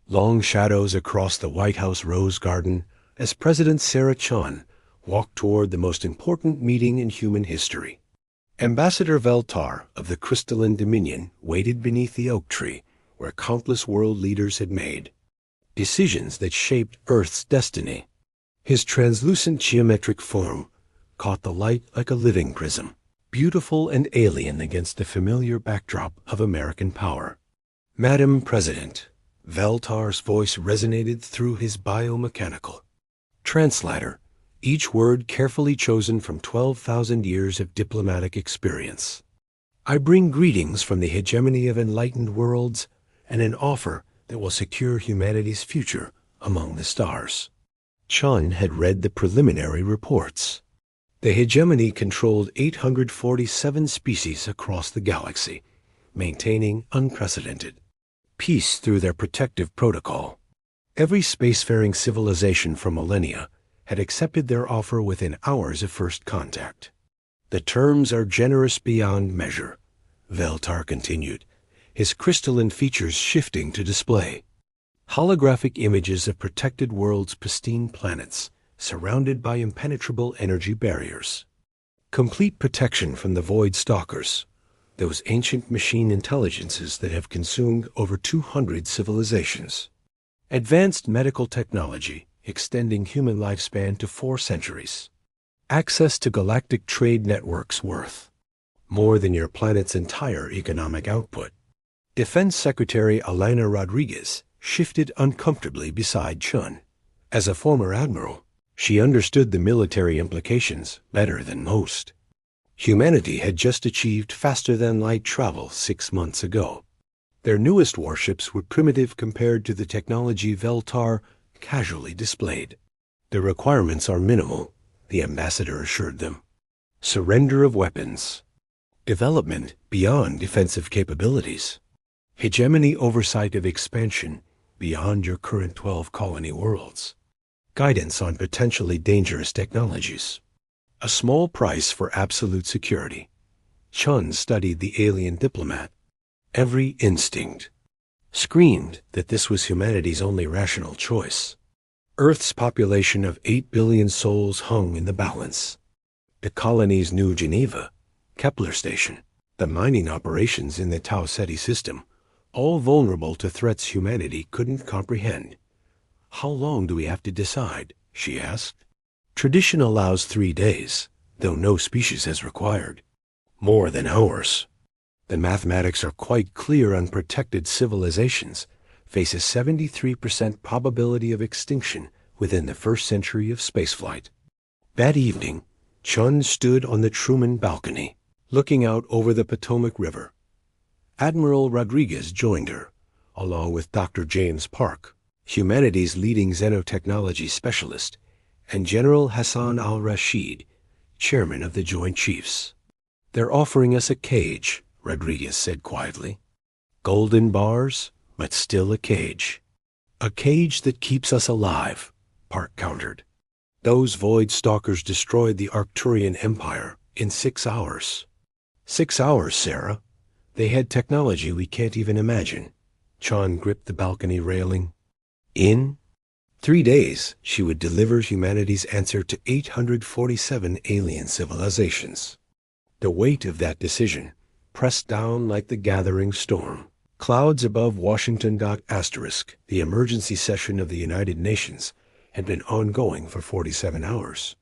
Long shadows across the White House Rose Garden as President Sarah Chun walked toward the most important meeting in human history. Ambassador Veltar of the Crystalline Dominion waited beneath the oak tree where countless world leaders had made decisions that shaped Earth's destiny. His translucent geometric form caught the light like a living prism, beautiful and alien against the familiar backdrop of American power. Madam President, Veltar's voice resonated through his biomechanical translator, each word carefully chosen from 12,000 years of diplomatic experience. I bring greetings from the hegemony of enlightened worlds and an offer that will secure humanity's future among the stars. Chun had read the preliminary reports. The hegemony controlled 847 species across the galaxy, maintaining unprecedented peace through their protective protocol. Every spacefaring civilization for millennia had accepted their offer within hours of first contact. The terms are generous beyond measure, Veltar continued, his crystalline features shifting to display. Holographic images of protected worlds' pristine planets, surrounded by impenetrable energy barriers. Complete protection from the Void Stalkers, those ancient machine intelligences that have consumed over 200 civilizations. Advanced medical technology, extending human lifespan to 4 centuries. Access to galactic trade networks worth more than your planet's entire economic output. Defense Secretary Elena Rodriguez shifted uncomfortably beside Chun. As a former admiral, she understood the military implications better than most. Humanity had just achieved faster-than-light travel 6 months ago. Their newest warships were primitive compared to the technology Veltar casually displayed. The requirements are minimal, the ambassador assured them. Surrender of weapons. Development beyond defensive capabilities. Hegemony oversight of expansion beyond your current 12 colony worlds. Guidance on potentially dangerous technologies. A small price for absolute security. Chun studied the alien diplomat. Every instinct screamed that this was humanity's only rational choice. Earth's population of 8 billion souls hung in the balance. The colony's New Geneva, Kepler station, the mining operations in the Tau Ceti system, all vulnerable to threats humanity couldn't comprehend. How long do we have to decide? She asked. Tradition allows 3 days, though no species has required more than hours. The mathematics are quite clear. Unprotected civilizations face a 73% probability of extinction within the first century of spaceflight. That evening, Chun stood on the Truman balcony, looking out over the Potomac River. Admiral Rodriguez joined her, along with Dr. James Park, humanity's leading xenotechnology specialist, and General Hassan al-Rashid, chairman of the Joint Chiefs. They're offering us a cage, Rodriguez said quietly. Golden bars, but still a cage. A cage that keeps us alive, Park countered. Those Void Stalkers destroyed the Arcturian Empire in 6 hours. 6 hours, Sarah. They had technology we can't even imagine. Chun gripped the balcony railing. In 3 days, she would deliver humanity's answer to 847 alien civilizations. The weight of that decision pressed down like the gathering storm. Clouds above Washington. The emergency session of the United Nations had been ongoing for 47 hours.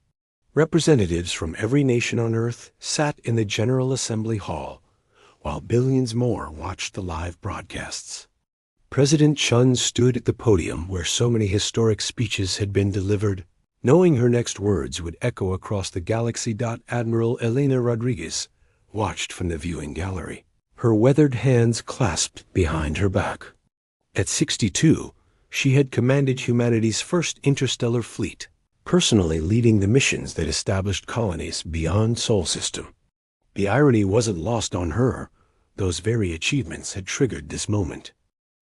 Representatives from every nation on Earth sat in the General Assembly Hall, while billions more watched the live broadcasts. President Chun stood at the podium where so many historic speeches had been delivered, knowing her next words would echo across the galaxy. Admiral Elena Rodriguez watched from the viewing gallery, her weathered hands clasped behind her back. At 62, she had commanded humanity's first interstellar fleet, personally leading the missions that established colonies beyond Sol System. The irony wasn't lost on her. Those very achievements had triggered this moment.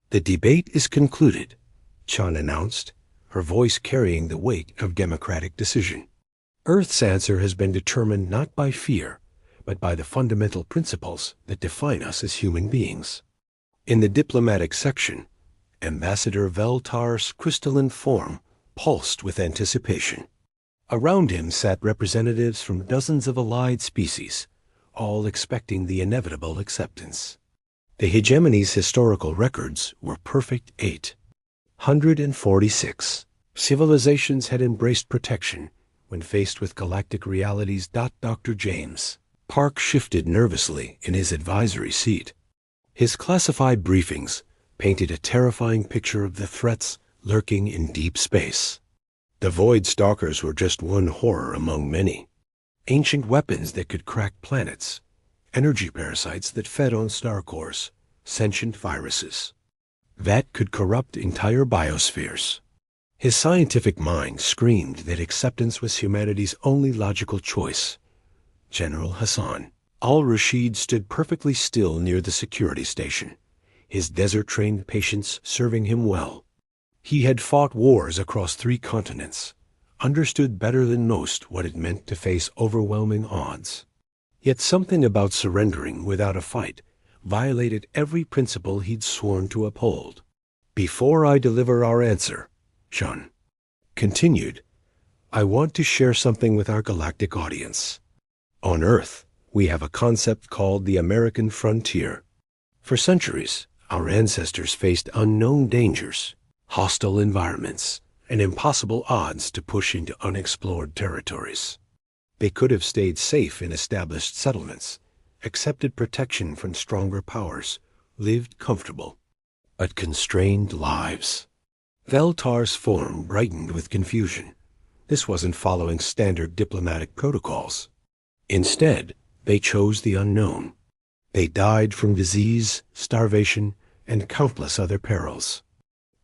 The debate is concluded, Chun announced, her voice carrying the weight of democratic decision. Earth's answer has been determined not by fear, but by the fundamental principles that define us as human beings. In the diplomatic section, Ambassador Veltar's crystalline form pulsed with anticipation. Around him sat representatives from dozens of allied species, all expecting the inevitable acceptance. The hegemony's historical records were perfect 846. Civilizations had embraced protection when faced with galactic realities. Dr. James Park shifted nervously in his advisory seat. His classified briefings painted a terrifying picture of the threats lurking in deep space. The Void Stalkers were just one horror among many. Ancient weapons that could crack planets, energy parasites that fed on star cores, sentient viruses that could corrupt entire biospheres. His scientific mind screamed that acceptance was humanity's only logical choice. General Hassan al-Rashid stood perfectly still near the security station, his desert-trained patience serving him well. He had fought wars across 3 continents, understood better than most what it meant to face overwhelming odds. Yet something about surrendering without a fight violated every principle he'd sworn to uphold. Before I deliver our answer, Sean continued, I want to share something with our galactic audience. On Earth, we have a concept called the American frontier. For centuries, our ancestors faced unknown dangers, hostile environments, and impossible odds to push into unexplored territories. They could have stayed safe in established settlements, accepted protection from stronger powers, lived comfortable, but constrained lives. Veltar's form brightened with confusion. This wasn't following standard diplomatic protocols. Instead, they chose the unknown. They died from disease, starvation, and countless other perils.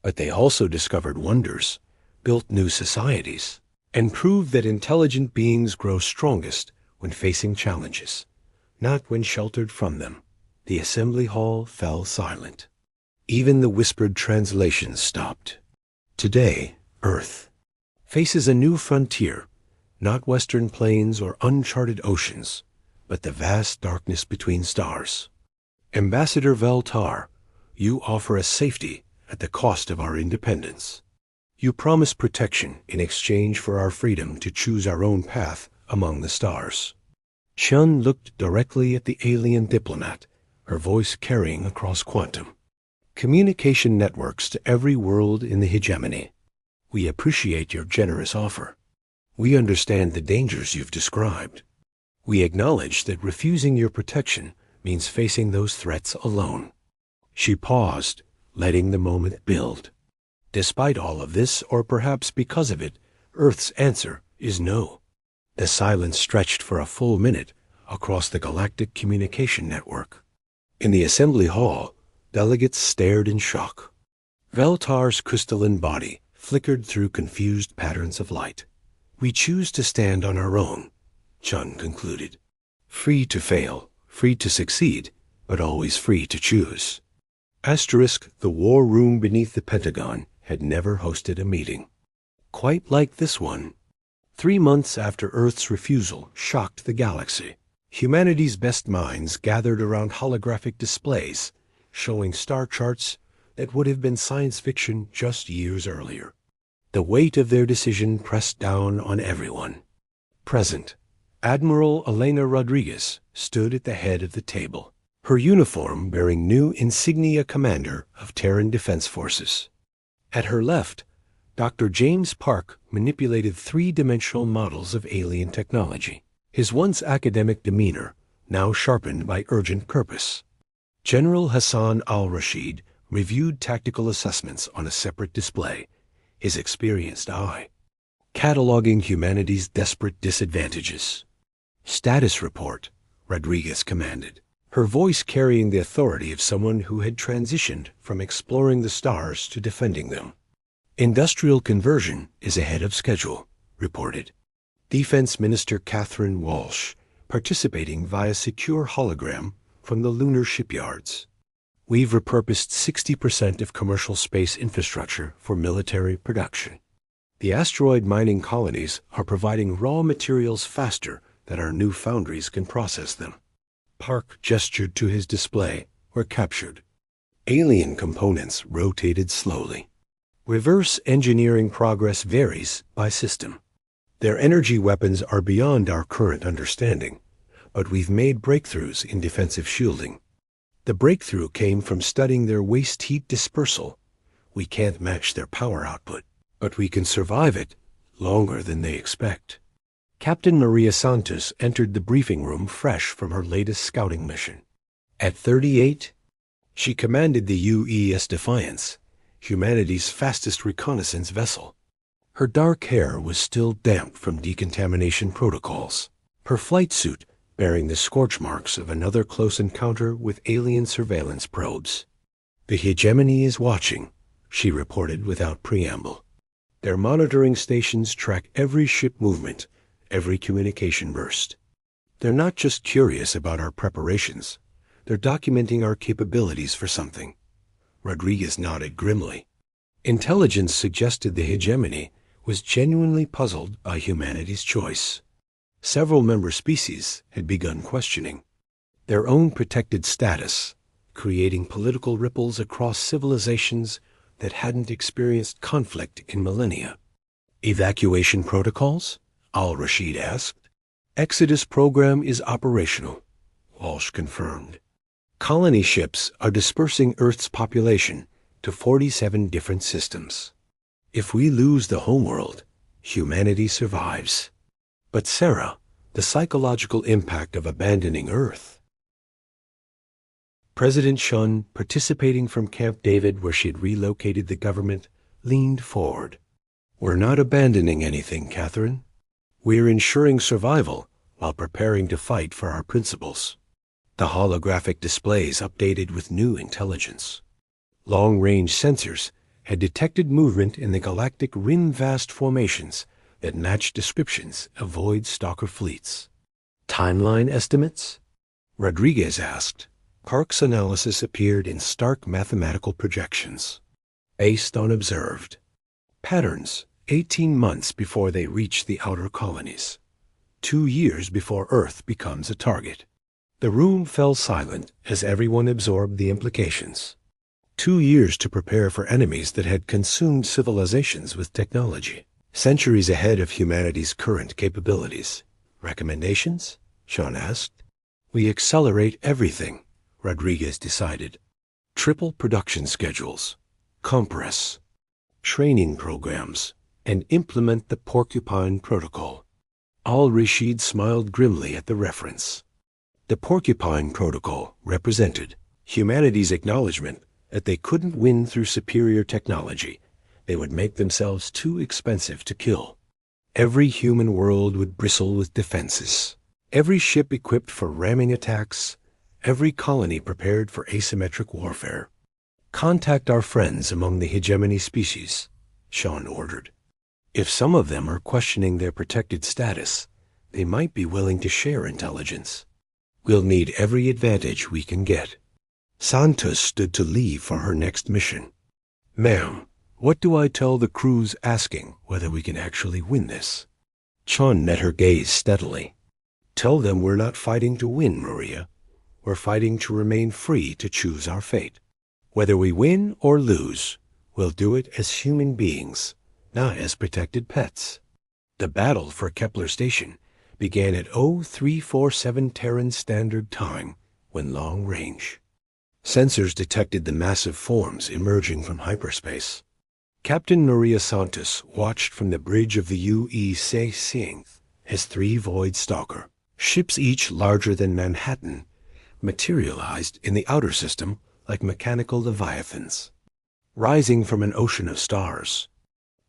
But they also discovered wonders, built new societies, and proved that intelligent beings grow strongest when facing challenges, not when sheltered from them. The assembly hall fell silent. Even the whispered translations stopped. Today, Earth faces a new frontier, not western plains or uncharted oceans, but the vast darkness between stars. Ambassador Veltar, you offer us safety at the cost of our independence. You promise protection in exchange for our freedom to choose our own path among the stars. Chun looked directly at the alien diplomat, her voice carrying across quantum communication networks to every world in the hegemony. We appreciate your generous offer. We understand the dangers you've described. We acknowledge that refusing your protection means facing those threats alone. She paused, letting the moment build. Despite all of this, or perhaps because of it, Earth's answer is no. The silence stretched for a full minute across the Galactic communication network. In the assembly hall, delegates stared in shock. Veltar's crystalline body flickered through confused patterns of light. We choose to stand on our own, Chun concluded. Free to fail, free to succeed, but always free to choose. The war room beneath the Pentagon had never hosted a meeting quite like this one. 3 months after Earth's refusal shocked the galaxy, humanity's best minds gathered around holographic displays showing star charts that would have been science fiction just years earlier. The weight of their decision pressed down on everyone. Present, Admiral Elena Rodriguez stood at the head of the table, her uniform bearing new insignia Commander of Terran Defense Forces. At her left, Dr. James Park manipulated 3-dimensional models of alien technology, his once academic demeanor now sharpened by urgent purpose. General Hassan al-Rashid reviewed tactical assessments on a separate display, his experienced eye cataloging humanity's desperate disadvantages. Status report, Rodriguez commanded, her voice carrying the authority of someone who had transitioned from exploring the stars to defending them. Industrial conversion is ahead of schedule, reported Defense Minister Catherine Walsh, participating via secure hologram from the lunar shipyards. We've repurposed 60% of commercial space infrastructure for military production. The asteroid mining colonies are providing raw materials faster than our new foundries can process them. Park gestured to his display, where captured Alien components rotated slowly. Reverse engineering progress varies by system. Their energy weapons are beyond our current understanding, but we've made breakthroughs in defensive shielding. The breakthrough came from studying their waste heat dispersal. We can't match their power output, but we can survive it longer than they expect. Captain Maria Santos entered the briefing room fresh from her latest scouting mission. At 38, she commanded the UES Defiance, humanity's fastest reconnaissance vessel. Her dark hair was still damp from decontamination protocols. Her flight suit bearing the scorch marks of another close encounter with alien surveillance probes. "The hegemony is watching," she reported without preamble. "Their monitoring stations track every ship movement, every communication burst. They're not just curious about our preparations. They're documenting our capabilities for something." Rodriguez nodded grimly. Intelligence suggested the hegemony was genuinely puzzled by humanity's choice. Several member species had begun questioning their own protected status, creating political ripples across civilizations that hadn't experienced conflict in millennia. "Evacuation protocols?" Al-Rashid asked. "Exodus program is operational," Walsh confirmed. "Colony ships are dispersing Earth's population to 47 different systems. If we lose the homeworld, humanity survives. But Sarah, the psychological impact of abandoning Earth." President Shun, participating from Camp David where she had relocated the government, leaned forward. "We're not abandoning anything, Catherine. We're ensuring survival while preparing to fight for our principles." The holographic displays updated with new intelligence. Long-range sensors had detected movement in the galactic rim-vast formations that matched descriptions of void stalker fleets. "Timeline estimates?" Rodriguez asked. Park's analysis appeared in stark mathematical projections. "Based on observed patterns, 18 months before they reach the outer colonies. 2 years before Earth becomes a target." The room fell silent as everyone absorbed the implications. 2 years to prepare for enemies that had consumed civilizations with technology, centuries ahead of humanity's current capabilities. "Recommendations?" Sean asked. "We accelerate everything," Rodriguez decided. "Triple production schedules, compress, training programs, and implement the Porcupine Protocol." Al-Rashid smiled grimly at the reference. The Porcupine Protocol represented humanity's acknowledgement that they couldn't win through superior technology. They would make themselves too expensive to kill. Every human world would bristle with defenses. Every ship equipped for ramming attacks. Every colony prepared for asymmetric warfare. "Contact our friends among the hegemony species," Sean ordered. "If some of them are questioning their protected status, they might be willing to share intelligence. We'll need every advantage we can get." Santos stood to leave for her next mission. "Ma'am, what do I tell the crews asking whether we can actually win this?" Chun met her gaze steadily. "Tell them we're not fighting to win, Maria. We're fighting to remain free to choose our fate. Whether we win or lose, we'll do it as human beings, not as protected pets." The battle for Kepler Station began at 0347 Terran Standard Time when long range. Sensors detected the massive forms emerging from hyperspace. Captain Maria Santos watched from the bridge of the UEC seeing as 3 Void Stalker ships, each larger than Manhattan, materialized in the outer system like mechanical leviathans, rising from an ocean of stars.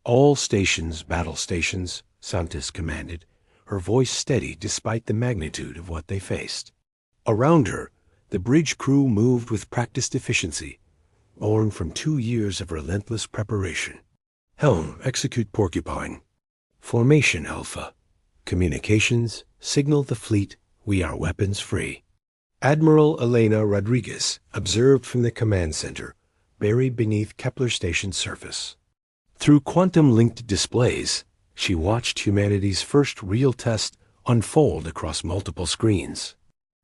"All stations, battle stations," Santos commanded, her voice steady despite the magnitude of what they faced. Around her, the bridge crew moved with practiced efficiency, born from 2 years of relentless preparation. "Helm, execute Porcupine. Formation Alpha. Communications, signal the fleet we are weapons free." Admiral Elena Rodriguez observed from the command center, buried beneath Kepler Station's surface. Through quantum-linked displays, she watched humanity's first real test unfold across multiple screens.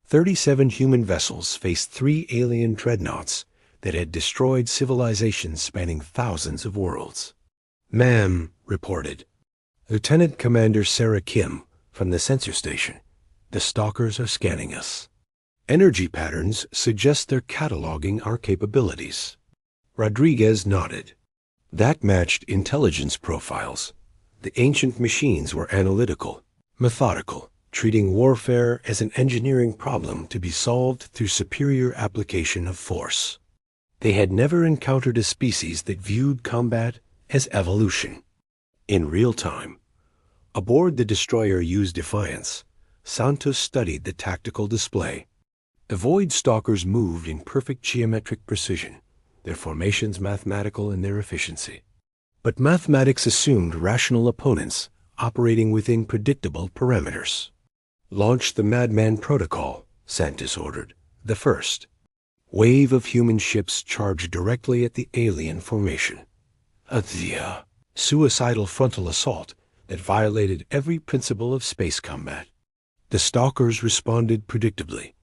37 human vessels faced 3 alien dreadnoughts that had destroyed civilizations spanning thousands of worlds. "Ma'am," reported Lieutenant Commander Sarah Kim from the sensor station, "the stalkers are scanning us. Energy patterns suggest they're cataloging our capabilities." Rodriguez nodded. That matched intelligence profiles. The ancient machines were analytical, methodical, treating warfare as an engineering problem to be solved through superior application of force. They had never encountered a species that viewed combat as evolution. In real time, aboard the destroyer Defiance, Santos studied the tactical display. The Void Stalkers moved in perfect geometric precision, their formations mathematical in their efficiency. But mathematics assumed rational opponents operating within predictable parameters. "Launch the Madman Protocol," Santos ordered. The first wave of human ships charged directly at the alien formation. A suicidal frontal assault that violated every principle of space combat. The Stalkers responded predictably,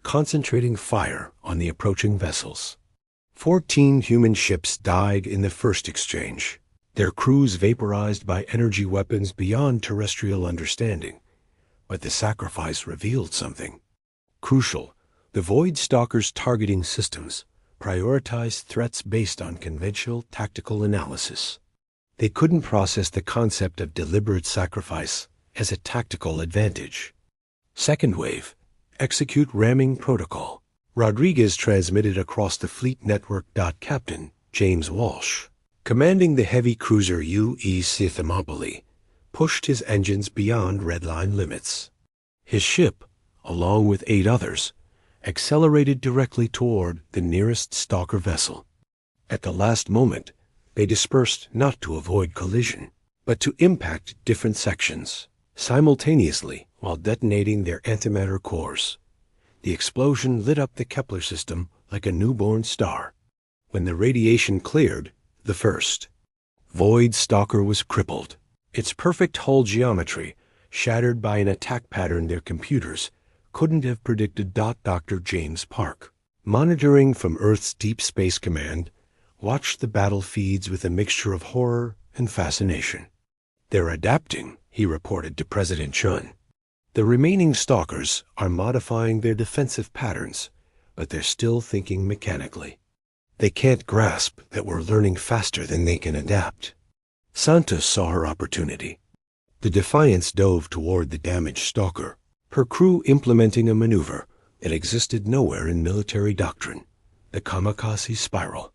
concentrating fire on the approaching vessels. 14 human ships died in the first exchange, their crews vaporized by energy weapons beyond terrestrial understanding. But the sacrifice revealed something crucial. The Void Stalkers' targeting systems prioritized threats based on conventional tactical analysis. They couldn't process the concept of deliberate sacrifice as a tactical advantage. Second wave, execute ramming protocol. Rodriguez transmitted across the fleet network. Captain James Walsh, commanding the heavy cruiser UEC Thermopylae, pushed his engines beyond redline limits. His ship, along with 8 others, accelerated directly toward the nearest Stalker vessel. At the last moment, they dispersed not to avoid collision, but to impact different sections, simultaneously while detonating their antimatter cores. The explosion lit up the Kepler system like a newborn star. When the radiation cleared, the first Void Stalker was crippled, its perfect hull geometry shattered by an attack pattern their computers couldn't have predicted. Dr. James Park, monitoring from Earth's Deep Space Command, watched the battle feeds with a mixture of horror and fascination. "They're adapting," he reported to President Chun. "The remaining Stalkers are modifying their defensive patterns, but they're still thinking mechanically. They can't grasp that we're learning faster than they can adapt." Santos saw her opportunity. The Defiance dove toward the damaged Stalker, her crew implementing a maneuver that existed nowhere in military doctrine, the kamikaze spiral.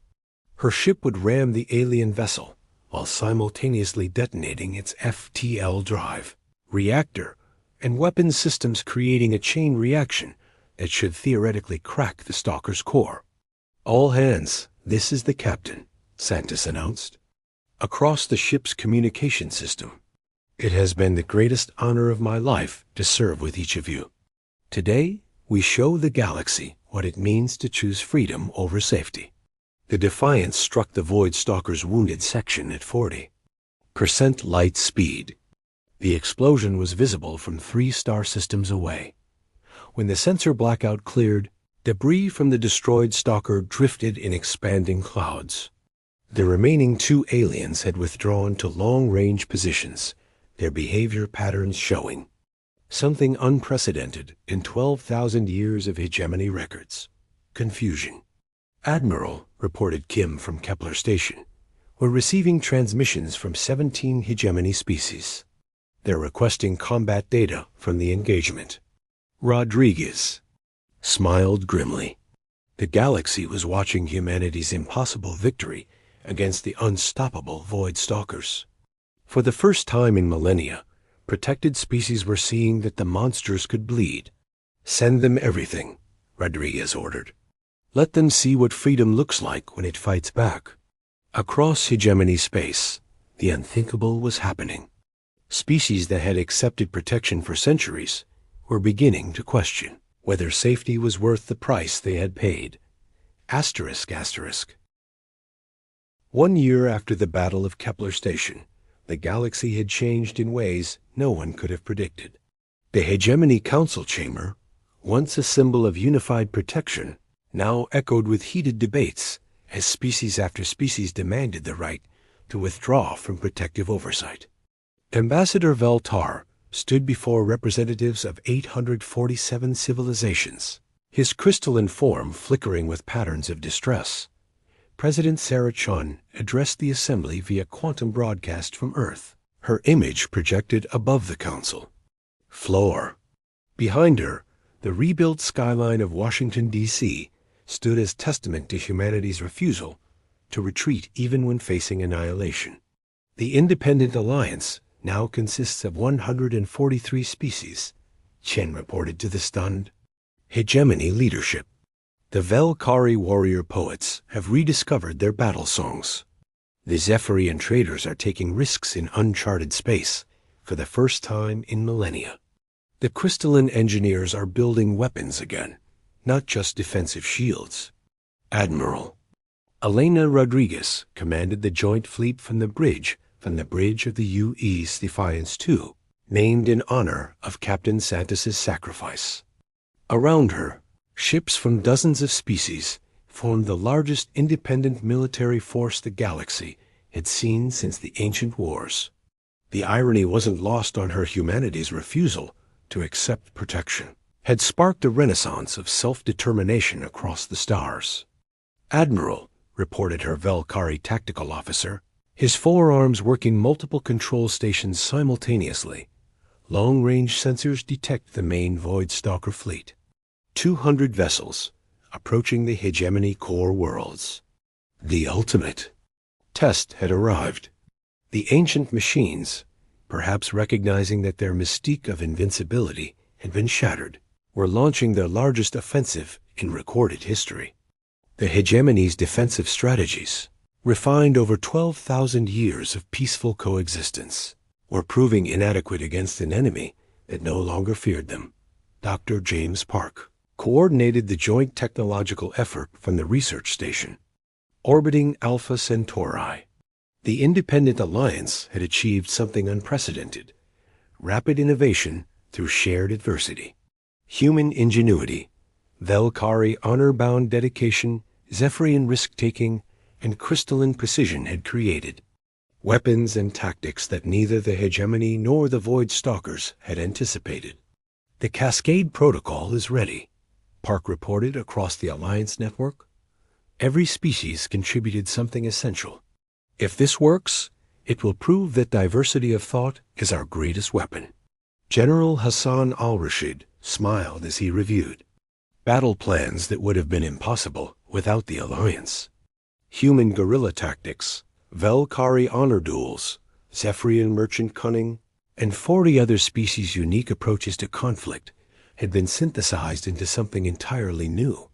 Her ship would ram the alien vessel while simultaneously detonating its FTL drive, reactor, and weapon systems, creating a chain reaction that should theoretically crack the Stalker's core. "All hands, this is the captain," Santos announced. Across the ship's communication system, "It has been the greatest honor of my life to serve with each of you. Today, we show the galaxy what it means to choose freedom over safety." The Defiance struck the Void Stalker's wounded section at 40% light speed. The explosion was visible from 3 star systems away. When the sensor blackout cleared, debris from the destroyed Stalker drifted in expanding clouds. The remaining 2 aliens had withdrawn to long-range positions, their behavior patterns showing something unprecedented in 12,000 years of hegemony records: confusion. "Admiral," reported Kim from Kepler Station, "we're receiving transmissions from 17 hegemony species. They're requesting combat data from the engagement." Rodriguez smiled grimly. The galaxy was watching humanity's impossible victory against the unstoppable Void Stalkers. For the first time in millennia, protected species were seeing that the monsters could bleed. "Send them everything," Rodriguez ordered. "Let them see what freedom looks like when it fights back." Across hegemony space, the unthinkable was happening. Species that had accepted protection for centuries were beginning to question whether safety was worth the price they had paid. ****. 1 year after the Battle of Kepler Station, the galaxy had changed in ways no one could have predicted. The Hegemony Council Chamber, once a symbol of unified protection, now echoed with heated debates as species after species demanded the right to withdraw from protective oversight. Ambassador Veltar stood before representatives of 847 civilizations, his crystalline form flickering with patterns of distress. President Sarah Chun addressed the assembly via quantum broadcast from Earth, her image projected above the council floor. Behind her, the rebuilt skyline of Washington, D.C. stood as testament to humanity's refusal to retreat even when facing annihilation. The Independent Alliance now consists of 143 species, Chen reported to the stunned hegemony leadership. The Velkari warrior poets have rediscovered their battle songs. The Zephyrian traders are taking risks in uncharted space for the first time in millennia. The crystalline engineers are building weapons again, not just defensive shields. Admiral Elena Rodriguez commanded the joint fleet from the bridge of the UE's Defiance II, named in honor of Captain Santos' sacrifice. Around her, ships from dozens of species formed the largest independent military force the galaxy had seen since the ancient wars. The irony wasn't lost on her. Humanity's refusal to accept protection had sparked a renaissance of self-determination across the stars. Admiral, reported her Velkari tactical officer, his forearms working multiple control stations simultaneously. Long-range sensors detect the main Void Stalker fleet. 200 vessels approaching the hegemony core worlds. The ultimate test had arrived. The ancient machines, perhaps recognizing that their mystique of invincibility had been shattered, were launching their largest offensive in recorded history. The hegemony's defensive strategies, refined over 12,000 years of peaceful coexistence, were proving inadequate against an enemy that no longer feared them. Dr. James Park coordinated the joint technological effort from the research station, orbiting Alpha Centauri. The Independent Alliance had achieved something unprecedented: rapid innovation through shared adversity. Human ingenuity, Velkari honor-bound dedication, Zephyrian risk-taking, and crystalline precision had created weapons and tactics that neither the hegemony nor the Void Stalkers had anticipated. The Cascade Protocol is ready, Park reported across the Alliance network. Every species contributed something essential. If this works, it will prove that diversity of thought is our greatest weapon. General Hassan al-Rashid smiled as he reviewed battle plans that would have been impossible without the Alliance. Human guerrilla tactics, Velkari honor duels, Zephyrian merchant cunning, and 40 other species' unique approaches to conflict had been synthesized into something entirely new.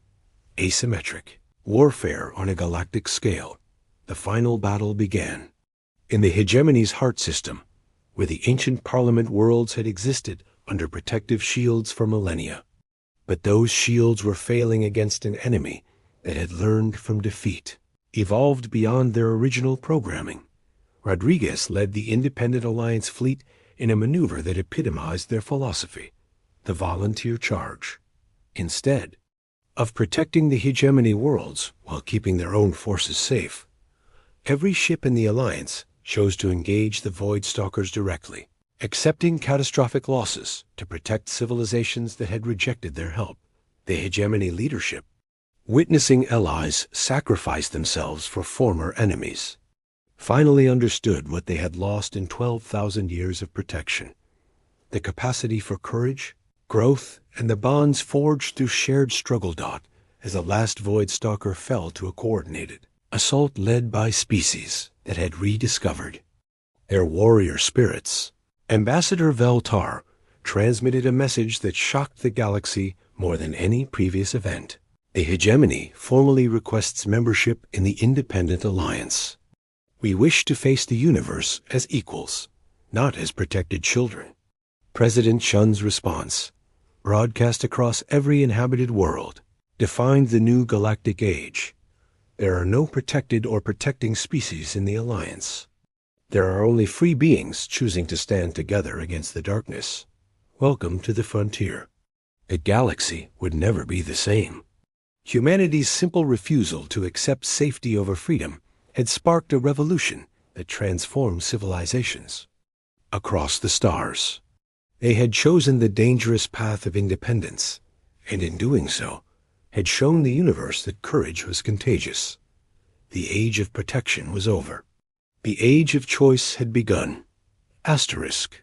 Asymmetric warfare on a galactic scale. The final battle began. In the hegemony's heart system, where the ancient parliament worlds had existed under protective shields for millennia. But those shields were failing against an enemy that had learned from defeat, evolved beyond their original programming. Rodriguez led the Independent Alliance fleet in a maneuver that epitomized their philosophy, the volunteer charge. Instead of protecting the hegemony worlds while keeping their own forces safe, every ship in the Alliance chose to engage the Void Stalkers directly, accepting catastrophic losses to protect civilizations that had rejected their help. The hegemony leadership, witnessing allies sacrifice themselves for former enemies, finally understood what they had lost in 12,000 years of protection: the capacity for courage, growth, and the bonds forged through shared struggle. As the last Void Stalker fell to a coordinated assault led by species that had rediscovered their warrior spirits, Ambassador Veltar transmitted a message that shocked the galaxy more than any previous event. The hegemony formally requests membership in the Independent Alliance. We wish to face the universe as equals, not as protected children. President Chun's response, broadcast across every inhabited world, defined the new galactic age. There are no protected or protecting species in the Alliance. There are only free beings choosing to stand together against the darkness. Welcome to the frontier. The galaxy would never be the same. Humanity's simple refusal to accept safety over freedom had sparked a revolution that transformed civilizations. Across the stars, they had chosen the dangerous path of independence, and in doing so, had shown the universe that courage was contagious. The age of protection was over. The age of choice had begun. Asterisk.